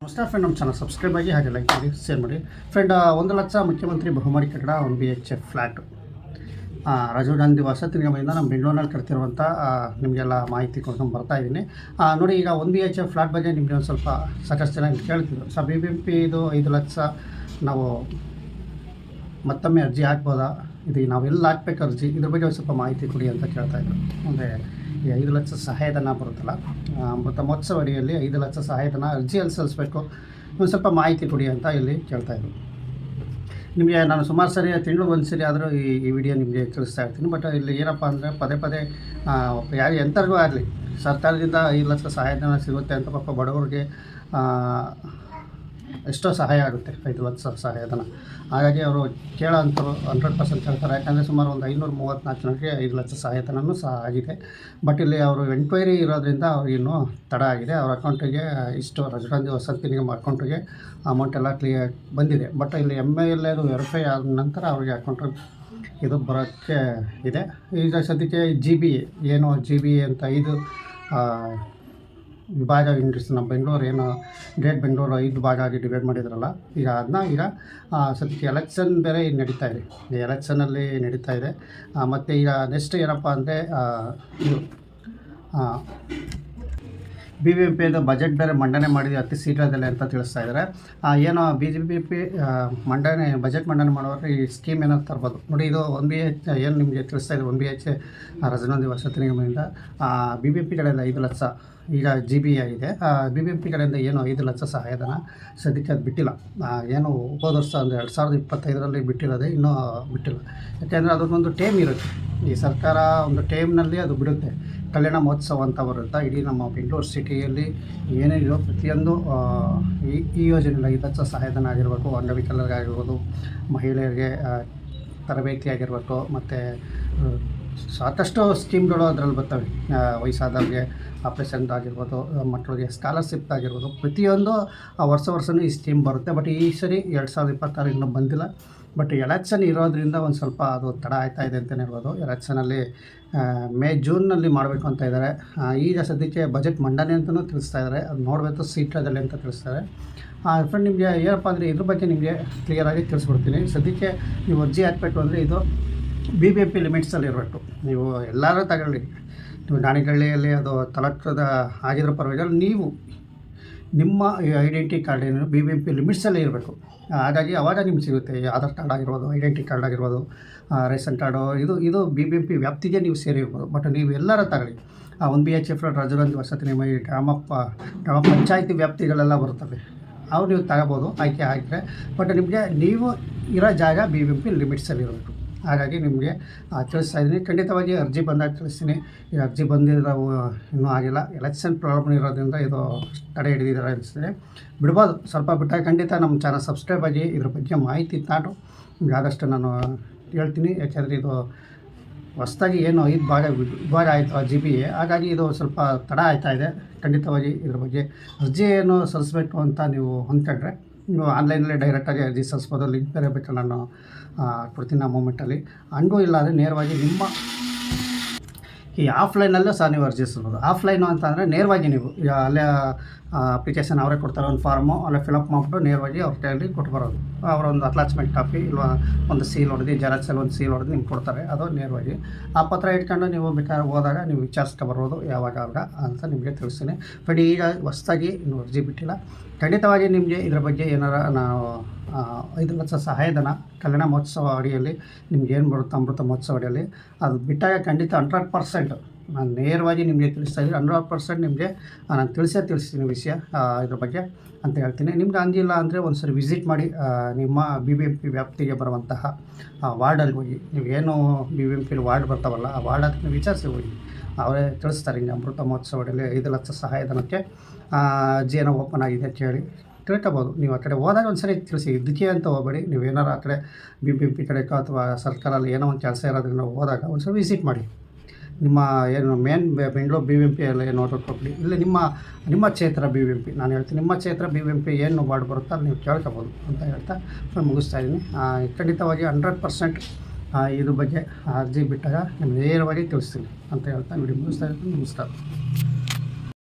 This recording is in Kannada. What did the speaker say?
ನಮಸ್ಕಾರ ಫ್ರೆಂಡ್, ನಮ್ಮ ಚಾನಲ್ ಸಬ್ಸ್ಕ್ರೈಬ್ ಆಗಿ ಹಾಗೆ ಲೈಕ್ ಮಾಡಿ ಶೇರ್ ಮಾಡಿ. ಫ್ರೆಂಡ್, 1 ಲಕ್ಷ ಮುಖ್ಯಮಂತ್ರಿ ಬಹುಮಹಡಿ ಕಟ್ಟಡ 1 BHK ಫ್ಲ್ಯಾಟು ರಾಜೀವ್ ಗಾಂಧಿ ವಸತಿ ನಿಗಮದಿಂದ ನಮ್ಮ ಬೆಂಗಳೂರಿನಲ್ಲಿ ಕಟ್ತಿರುವಂಥ ನಿಮಗೆಲ್ಲ ಮಾಹಿತಿ ಕೊಡ್ಕೊಂಡು ಬರ್ತಾ ಇದ್ದೀನಿ. ನೋಡಿ, ಈಗ 1 BHK ಫ್ಲ್ಯಾಟ್ ಬಗ್ಗೆ ನಿಮಗೆ ಒಂದು ಸ್ವಲ್ಪ ಸಾಕಷ್ಟು ಜನ ಕೇಳ್ತಿದ್ರು. BBMP ಇದು 5 ಲಕ್ಷ ನಾವು ಮತ್ತೊಮ್ಮೆ ಅರ್ಜಿ ಹಾಕ್ಬೋದಾ, ಇದು ನಾವೆಲ್ಲ ಹಾಕ್ಬೇಕು ಅರ್ಜಿ, ಇದ್ರ ಬಗ್ಗೆ ಒಂದು ಸ್ವಲ್ಪ ಮಾಹಿತಿ ಕೊಡಿ ಅಂತ ಕೇಳ್ತಾಯಿದ್ರು. ಅಂದರೆ ಈ 5 ಲಕ್ಷ ಸಹಾಯಧನ ಬರುತ್ತಲ್ಲ, ಅಮೃತ ಮಹೋತ್ಸವ ಅಡಿಯಲ್ಲಿ 5 ಲಕ್ಷ ಸಹಾಯಧನ ಅರ್ಜಿಯಲ್ಲಿ ಸಲ್ಲಿಸಬೇಕು, ಒಂದು ಸ್ವಲ್ಪ ಮಾಹಿತಿ ಕೊಡಿ ಅಂತ ಇಲ್ಲಿ ಕೇಳ್ತಾಯಿದ್ರು. ನಿಮಗೆ ನಾನು ಸುಮಾರು ಸರಿ ತಿಂಗಳು ಒಂದು ಸರಿ ಆದರೂ ಈ ವಿಡಿಯೋ ನಿಮಗೆ ತಿಳಿಸ್ತಾ ಇರ್ತೀನಿ. ಬಟ್ ಇಲ್ಲಿ ಏನಪ್ಪ ಅಂದರೆ ಪದೇ ಯಾರು ಎಂಥರಿಗೂ ಆಗಲಿ ಸರ್ಕಾರದಿಂದ 5 ಲಕ್ಷ ಸಹಾಯಧನ ಸಿಗುತ್ತೆ ಅಂತ ಪಾಪ ಬಡವರಿಗೆ ಎಷ್ಟೋ ಸಹಾಯ ಆಗುತ್ತೆ 5 ಲಕ್ಷ ಸಹಾಯಧನ. ಹಾಗಾಗಿ ಅವರು ಕೇಳೋ ಅಂಥವ್ರು 100% ಕೇಳ್ತಾರೆ. ಯಾಕಂದರೆ ಸುಮಾರು ಒಂದು 534 ಜನಕ್ಕೆ 5 ಲಕ್ಷ ಸಹಾಯಧನವೂ ಸಹ ಆಗಿದೆ. ಬಟ್ ಇಲ್ಲಿ ಅವರು ಎಂಕ್ವೈರಿ ಇರೋದ್ರಿಂದ ಅವ್ರಿಗಿನ್ನೂ ತಡ ಆಗಿದೆ. ಅವ್ರ ಅಕೌಂಟಿಗೆ ಇಷ್ಟು ರಾಜೀವ್ ಗಾಂಧಿ ವಸತಿ ನಿಗಮ ಅಕೌಂಟಿಗೆ ಅಮೌಂಟ್ ಎಲ್ಲ ಕ್ಲಿಯರ್ ಬಂದಿದೆ. ಬಟ್ ಇಲ್ಲಿ MIL ವೆರಿಫೈ ಆದ ನಂತರ ಅವ್ರಿಗೆ ಅಕೌಂಟಿಗೆ ಇದು ಬರೋಕ್ಕೆ ಇದೆ. ಈಗ ಸದ್ಯಕ್ಕೆ GBA ಏನು GBA ಅಂತ 5 ವಿಭಾಗ ಇಂಡಸ್ಟ್ರಿ ನಮ್ಮ ಬೆಂಗಳೂರು ಏನು ಗ್ರೇಟ್ ಬೆಂಗಳೂರು 5 ಭಾಗ ಆಗಿ ಡಿವೈಡ್ ಮಾಡಿದ್ರಲ್ಲ, ಈಗ ಸದ್ಯಕ್ಕೆ ಎಲೆಕ್ಷನ್ ಬೇರೆ ನಡೀತಾ ಇದೆ. ಈ ಎಲೆಕ್ಷನಲ್ಲಿ ನಡೀತಾ ಇದೆ. ಮತ್ತು ಈಗ ನೆಕ್ಸ್ಟ್ ಏನಪ್ಪ ಅಂದರೆ ಇದು BBMP ಬಜೆಟ್ ಬೇರೆ ಮಂಡನೆ ಮಾಡಿದೆ ಅತಿ ಶೀಘ್ರದಲ್ಲೇ ಅಂತ ತಿಳಿಸ್ತಾ ಇದ್ದಾರೆ. ಏನೋ BJP ಬಜೆಟ್ ಮಂಡನೆ ಮಾಡುವಾಗ ಈ ಸ್ಕೀಮ್ ಏನೋ ತರ್ಬೋದು. ನೋಡಿ, ಇದು 1 BH ಏನು ನಿಮಗೆ ತಿಳಿಸ್ತಾ ಇದೆ, 1 BH ರಾಜೀವ್ ಗಾಂಧಿ ವಸತಿ ನಿಗಮದಿಂದ BBMP ಕಡೆಯಿಂದ 5 ಲಕ್ಷ ಈಗ GBA ಆಗಿದೆ. BBMP ಕಡೆಯಿಂದ ಏನು 5 ಲಕ್ಷ ಸಹಾಯಧನ ಸದ್ಯಕ್ಕೆ ಅದು ಬಿಟ್ಟಿಲ್ಲ. ಏನು ಹೋದ ವರ್ಷ ಅಂದರೆ 2025ರಲ್ಲಿ ಬಿಟ್ಟಿರೋದೆ, ಇನ್ನೂ ಬಿಟ್ಟಿಲ್ಲ. ಯಾಕೆಂದರೆ ಅದಕ್ಕೊಂದು ಟೈಮ್ ಇರುತ್ತೆ. ಈ ಸರ್ಕಾರ ಒಂದು ಟೈಮ್ನಲ್ಲಿ ಅದು ಬಿಡುತ್ತೆ. ಕಲ್ಯಾಣ ಮಹೋತ್ಸವ ಅಂತ ಬರುತ್ತೆ. ಇಡೀ ನಮ್ಮ ಬೆಂಗಳೂರು ಸಿಟಿಯಲ್ಲಿ ಏನೇನಿರೋ ಪ್ರತಿಯೊಂದು ಈ ಯೋಜನೆಯಲ್ಲಿ 5 ಲಕ್ಷ ಸಹಾಯಧನ ಆಗಿರಬೇಕು, ಅಂಗವಿಕಲರಿಗಾಗಿರ್ಬೋದು, ಮಹಿಳೆಯರಿಗೆ ತರಬೇತಿ ಆಗಿರಬೇಕು, ಮತ್ತು ಸಾಕಷ್ಟು ಸ್ಕೀಮ್ಗಳು ಅದರಲ್ಲಿ ಬರ್ತವೆ. ವಯಸ್ಸಾದವ್ರಿಗೆ ಆಪ್ರೇಷನ್ ಆಗಿರ್ಬೋದು, ಮಕ್ಕಳಿಗೆ ಸ್ಕಾಲರ್ಶಿಪ್ ಆಗಿರ್ಬೋದು, ಪ್ರತಿಯೊಂದು ವರ್ಷವೂ ಈ ಸ್ಕೀಮ್ ಬರುತ್ತೆ. ಬಟ್ ಈ ಸರಿ 2026 ಇನ್ನೂ ಬಂದಿಲ್ಲ. ಬಟ್ ಎಲೆಕ್ಷನ್ ಇರೋದ್ರಿಂದ ಒಂದು ಸ್ವಲ್ಪ ಅದು ತಡ ಆಯ್ತಾ ಇದೆ ಅಂತಲೇ ಹೇಳ್ಬೋದು. ಎಲೆಕ್ಷನಲ್ಲಿ ಜೂನ್ನಲ್ಲಿ ಮಾಡಬೇಕು ಅಂತ ಇದ್ದಾರೆ. ಈಗ ಸದ್ಯಕ್ಕೆ ಬಜೆಟ್ ಮಂಡನೆ ಅಂತಲೂ ತಿಳಿಸ್ತಾ ಇದ್ದಾರೆ. ಅದು ನೋಡಬೇಕು ಶೀಘ್ರದಲ್ಲೇ ಅಂತ ತಿಳಿಸ್ತಾರೆ. ಫ್ರೆಂಡ್, ನಿಮಗೆ ಏನಪ್ಪ ಅಂದರೆ ಇದ್ರ ಬಗ್ಗೆ ನಿಮಗೆ ಕ್ಲಿಯರಾಗಿ ತಿಳಿಸ್ಬಿಡ್ತೀನಿ. ಸದ್ಯಕ್ಕೆ ನೀವು ಅರ್ಜಿ ಹಾಕಬೇಕು ಅಂದರೆ ಇದು BBMP ಲಿಮಿಟ್ಸಲ್ಲಿ ಇರಬೇಕು. ನೀವು ಎಲ್ಲರೂ ತಗೊಳ್ಳಿ, ನೀವು ದಾನಿಗಳ್ಳಿಯಲ್ಲಿ ಅದು ತಲಕದ ಆಗಿರೋ ಪರವಾಗಿಲ್ಲ, ನೀವು ನಿಮ್ಮ ಐಡೆಂಟಿ ಕಾರ್ಡ್ ಏನು BBMP ಲಿಮಿಟ್ಸಲ್ಲೇ ಇರಬೇಕು. ಹಾಗಾಗಿ ಆವಾಗ ನಿಮ್ಗೆ ಸಿಗುತ್ತೆ. ಆಧಾರ್ ಕಾರ್ಡ್ ಆಗಿರ್ಬೋದು, ಐಡೆಂಟಿ ಕಾರ್ಡ್ ಆಗಿರ್ಬೋದು, ರೇಷನ್ ಕಾರ್ಡು, ಇದು BBMP ವ್ಯಾಪ್ತಿಗೆ ನೀವು ಸೇರಿರ್ಬೋದು. ಬಟ್ ನೀವು ಎಲ್ಲರ ತಗೊಳ್ಳಿ. 1 BHK ಫ್ಲ್ಯಾಟ್ ರಾಜೀವ್ ಗಾಂಧಿ ವಸತಿ ನಿಗಮ ಗ್ರಾಮ ಪಂಚಾಯತಿ ವ್ಯಾಪ್ತಿಗಳೆಲ್ಲ ಬರ್ತವೆ. ಅವು ನೀವು ತಗೋಬೋದು ಆಯ್ಕೆ ಆಗಿದ್ರೆ. ಬಟ್ ನಿಮಗೆ ನೀವು ಇರೋ ಜಾಗ BBMP ಲಿಮಿಟ್ಸಲ್ಲಿ ಇರಬೇಕು. ಹಾಗಾಗಿ ನಿಮಗೆ ತಿಳಿಸ್ತಾ ಇದ್ದೀನಿ. ಖಂಡಿತವಾಗಿ ಅರ್ಜಿ ಬಂದಾಗ ತಿಳಿಸ್ತೀನಿ. ಈ ಅರ್ಜಿ ಬಂದಿರೋ ಇನ್ನೂ ಆಗಿಲ್ಲ. ಎಲೆಕ್ಷನ್ ಪ್ರಾಬ್ಲಮ್ ಇರೋದ್ರಿಂದ ಇದು ತಡೆ ಹಿಡಿದಿದ್ದಾರೆ ಅನಿಸ್ತದೆ. ಬಿಡ್ಬೋದು, ಸ್ವಲ್ಪ ಬಿಟ್ಟಾಗ ಖಂಡಿತ ನಮ್ಮ ಚಾನಲ್ ಸಬ್ಸ್ಕ್ರೈಬ್ ಆಗಿ ಇದ್ರ ಬಗ್ಗೆ ಮಾಹಿತಿ ತಾಂಡು ನಿಮ್ಗೆ ಆದಷ್ಟು ನಾನು ಹೇಳ್ತೀನಿ. ಯಾಕೆಂದರೆ ಇದು ಹೊಸದಾಗಿ ಏನು 5 ಭಾಗ ಆಯಿತು GBA, ಹಾಗಾಗಿ ಇದು ಸ್ವಲ್ಪ ತಡ ಆಯ್ತಾ ಇದೆ. ಖಂಡಿತವಾಗಿ ಇದ್ರ ಬಗ್ಗೆ ಅರ್ಜಿ ಏನು ಸಲ್ಲಿಸಬೇಕು ಅಂತ ನೀವು ಹೊಂದ್ಕೊಂಡ್ರೆ ನೀವು ಆನ್ಲೈನಲ್ಲೇ ಡೈರೆಕ್ಟಾಗಿ ಅರ್ಜಿ ಸಲ್ಲಿಸ್ಬೋದು. ಲಿಂಕ್ ಬೇರೆ ಬೇಕು, ನಾನು ಕೊಡ್ತೀನಿ ಆ ಮೂಮೆಂಟಲ್ಲಿ. ಹಂಗೂ ಇಲ್ಲ ಅಂದರೆ ನೇರವಾಗಿ ನಿಮ್ಮ ಈ ಆಫ್ಲೈನಲ್ಲೂ ಸಹ ನೀವು ಅರ್ಜಿ ಸಲ್ಲಿಸ್ಬೋದು. ಆಫ್ಲೈನು ಅಂತ ಅಂದರೆ ನೇರವಾಗಿ ನೀವು ಅಲ್ಲೇ ಅಪ್ಲಿಕೇಶನ್ ಅವರೇ ಕೊಡ್ತಾರೆ, ಒಂದು ಫಾರ್ಮು ಅಲ್ಲೇ ಫಿಲಪ್ ಮಾಡಿಬಿಟ್ಟು ನೇರವಾಗಿ ಅವ್ರ ಕೈಯಲ್ಲಿ ಕೊಟ್ಟು ಬರೋದು. ಅವರೊಂದು ಅಟ್ಯಾಚ್ಮೆಂಟ್ ಕಾಪಿ ಇಲ್ಲ ಒಂದು ಸೀಲ್ ಹೊಡೆದು, ಜೆರಾಕ್ಸಲ್ಲಿ ಒಂದು ಸೀಲ್ ಹೊಡೆದು ನಿಮ್ಗೆ ಕೊಡ್ತಾರೆ. ಅದು ನೇರವಾಗಿ ಆ ಪತ್ರ ಇಟ್ಕೊಂಡು ನೀವು ಬೇಕಾದ್ರೆ ಹೋದಾಗ ನೀವು ವಿಚಾರಿಸ್ಕೊಬರ್ಬೋದು ಯಾವಾಗ ಅಂತ ನಿಮಗೆ ತಿಳಿಸ್ತೀನಿ. ಬಟ್ ಈಗ ಹೊಸದಾಗಿ ಇನ್ನೂ ಅರ್ಜಿ ಬಿಟ್ಟಿಲ್ಲ. ಖಂಡಿತವಾಗಿ ನಿಮಗೆ ಇದರ ಬಗ್ಗೆ ಏನಾರ ನಾವು 5 ಲಕ್ಷ ಸಹಾಯಧನ ಕಲ್ಯಾಣ ಮಹೋತ್ಸವ ಅಡಿಯಲ್ಲಿ ನಿಮ್ಗೆ ಏನು ಬರುತ್ತೆ ಅಮೃತ ಮಹೋತ್ಸವ ಅಡಿಯಲ್ಲಿ ಅದು ಬಿಟ್ಟಾಗ ಖಂಡಿತ 100% ನಾನು ನೇರವಾಗಿ ನಿಮಗೆ ತಿಳಿಸ್ತಾ ಇದ್ದೀನಿ. 100% ನಿಮಗೆ ನಾನು ತಿಳಿಸ್ತೀನಿ ವಿಷಯ ಇದ್ರ ಬಗ್ಗೆ ಅಂತ ಹೇಳ್ತೀನಿ. ನಿಮ್ಗೆ ಹಂಗಿಲ್ಲ ಅಂದರೆ ಒಂದು ಸರಿ ವಿಸಿಟ್ ಮಾಡಿ ನಿಮ್ಮ BBMP ವ್ಯಾಪ್ತಿಗೆ ಬರುವಂತಹ ವಾರ್ಡಲ್ಲಿ ಹೋಗಿ, ನೀವೇನು BBMP ವಾರ್ಡ್ ಬರ್ತಾವಲ್ಲ ಆ ವಾರ್ಡ್ ಹತ್ರ ವಿಚಾರಿಸಿ ಹೋಗಿ, ಅವರೇ ತಿಳಿಸ್ತಾರೆ. ಹಿಂಗೆ ಅಮೃತ ಮಹೋತ್ಸವದಲ್ಲಿ 5 ಲಕ್ಷ ಸಹಾಯಧನಕ್ಕೆ ಅರ್ಜಿ ಏನೋ ಓಪನ್ ಆಗಿದೆ ಅಂತ ಹೇಳಿ ತಿಳ್ಕೊಬೋದು. ನೀವು ಆ ಕಡೆ ಹೋದಾಗ ಒಂದು ಸರಿ ತಿಳಿಸಿ. ಇದಕ್ಕೆ ಅಂತ ಹೋಗಬೇಡಿ. ನೀವು ಏನಾರು ಆ ಕಡೆ BBMP ಕಡೆಗೋ ಅಥವಾ ಸರ್ಕಾರಲ್ಲಿ ಏನೋ ಒಂದು ಕೆಲಸ ಇರೋದನ್ನ ಹೋದಾಗ ಒಂದು ಸರಿ ವಿಸಿಟ್ ಮಾಡಿ. ನಿಮ್ಮ ಏನು ಮೇನ್ ಬೆಂಗಳೂರು BBMP ಎಲ್ಲ ಏನು ನೋಡ್ಕೊಬಿಡಿ. ಇಲ್ಲಿ ನಿಮ್ಮ ಕ್ಷೇತ್ರ BBMP ನಾನು ಹೇಳ್ತೀನಿ, ನಿಮ್ಮ ಕ್ಷೇತ್ರ BBMP ಏನು ವಾರ್ಡ್ ಬರುತ್ತೋ ಅಲ್ಲಿ ನೀವು ಕೇಳ್ಕೊಬೋದು ಅಂತ ಹೇಳ್ತಾ ಮುಗಿಸ್ತಾ ಇದ್ದೀನಿ. ಖಂಡಿತವಾಗಿ 100% ಇದ್ರ ಬಗ್ಗೆ ಅರ್ಜಿ ಬಿಟ್ಟಾಗ ನಿಮ್ಗೆ ನೇರವಾಗಿ ತಿಳಿಸ್ತೀನಿ ಅಂತ ಹೇಳ್ತಾ ವಿಡಿಯೋ ಮುಗಿಸ್ತಾ ಇದ್ದೀನಿ. ನಮಸ್ಕಾರ.